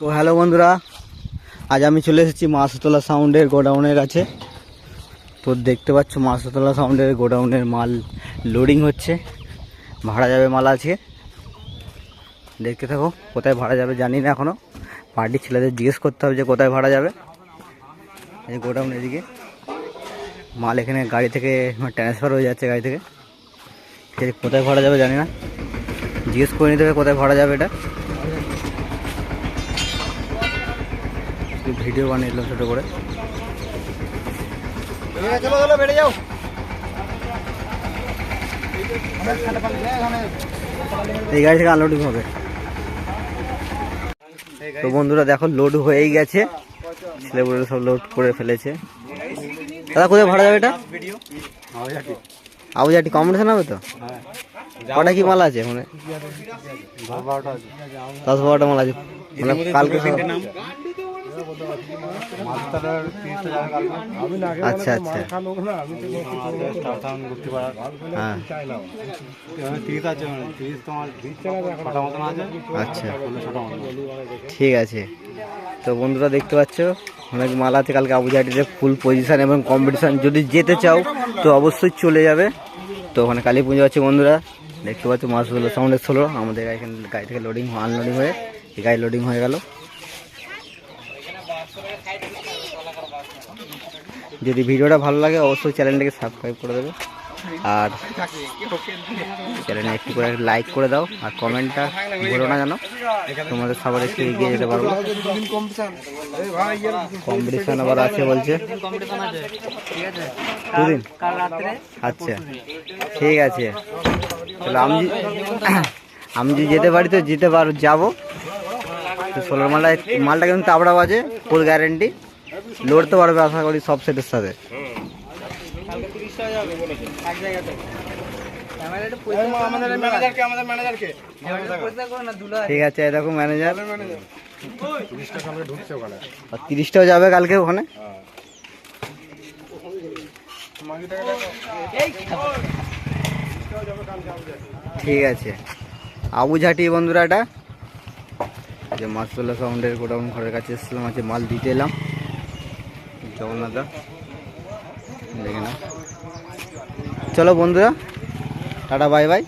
তো হ্যালো বন্ধুরা, আজ আমি চলে এসেছি মাছতলা সাউন্ডের গোডাউনের কাছে। তো দেখতে পাচ্ছ মাছতলা সাউন্ডের গোডাউনের মাল লোডিং হচ্ছে, ভাড়া যাবে মাল আজকে। দেখতে থাকো, কোথায় ভাড়া যাবে জানি না এখনও, পার্টির ছেলেদের জিজ্ঞেস করতে হবে যে কোথায় ভাড়া যাবে। এই গোডাউন এদিকে মাল এখানে গাড়ি থেকে ট্রান্সফার হয়ে যাচ্ছে, গাড়ি থেকে। কোথায় ভাড়া যাবে জানি না, জিজ্ঞেস করে নিতে হবে কোথায় ভাড়া যাবে। এটা ভিডিও বানিয়ে দিলাম ছোটো করে। বেড়ে যাও। এই গাড়ি থেকে আনলোডিং হবে। তো বন্ধুরা দেখো, লোড হয়েই গেছে, ছেলেগুলো সব লোড করে ফেলেছে। দাদা কোথায় ভাড়া যাবে এটা? আবুজাটি কম্পিটিশন হবে তো? কটা কি মাল আছে মানে? 10-12টা মাল আছে মানে কালকে। আচ্ছা আচ্ছা, হ্যাঁ আচ্ছা ঠিক আছে। তো বন্ধুরা দেখতে পাচ্ছ অনেক মাল আছে কালকে আবুজাটিতে, ফুল পজিশন এবং কম্পিটিশন। যদি যেতে চাও তো অবশ্যই চলে যাবে। তো ওখানে কালী পুজো আছে বন্ধুরা, দেখতে পাচ্ছ মাছগুলো সাউন্ডের ষোলো। আমাদের এখানে গাড়ি থেকে লোডিং আনলোডিং হয়ে এই গাড়ি লোডিং হয়ে গেল। যদি ভিডিওটা ভালো লাগে অবশ্যই চ্যানেলটাকে সাবস্ক্রাইব করে দেবে, আর চ্যানেলে একটু করে লাইক করে দাও, আর কমেন্টটা বলো না যেন, তোমাদের সবার একটু এগিয়ে যেতে পারবো। কম্পিটিশন আবার আছে বলছে দুদিন। আচ্ছা ঠিক আছে, তাহলে আমি যদি যেতে পারি তো যাবো। তো 16 মালটা কিন্তু তাবড়া বাজে, ফুল গ্যারেন্টি, লড়তে পারবে আশা করি সব সেটের সাথে। ঠিক আছে, এরকম ম্যানেজার 30টাও যাবে কালকে ওখানে। ঠিক আছে, আবুঝাটি বন্ধুরা, এটা যে মাছতলা সাউন্ডের গোডাউন ঘরের কাছে এসেছিলাম, আছে মাল দিতে এলাম। জগন্নাথা দেখে না। চলো বন্ধুরা, টাটা বাই বাই।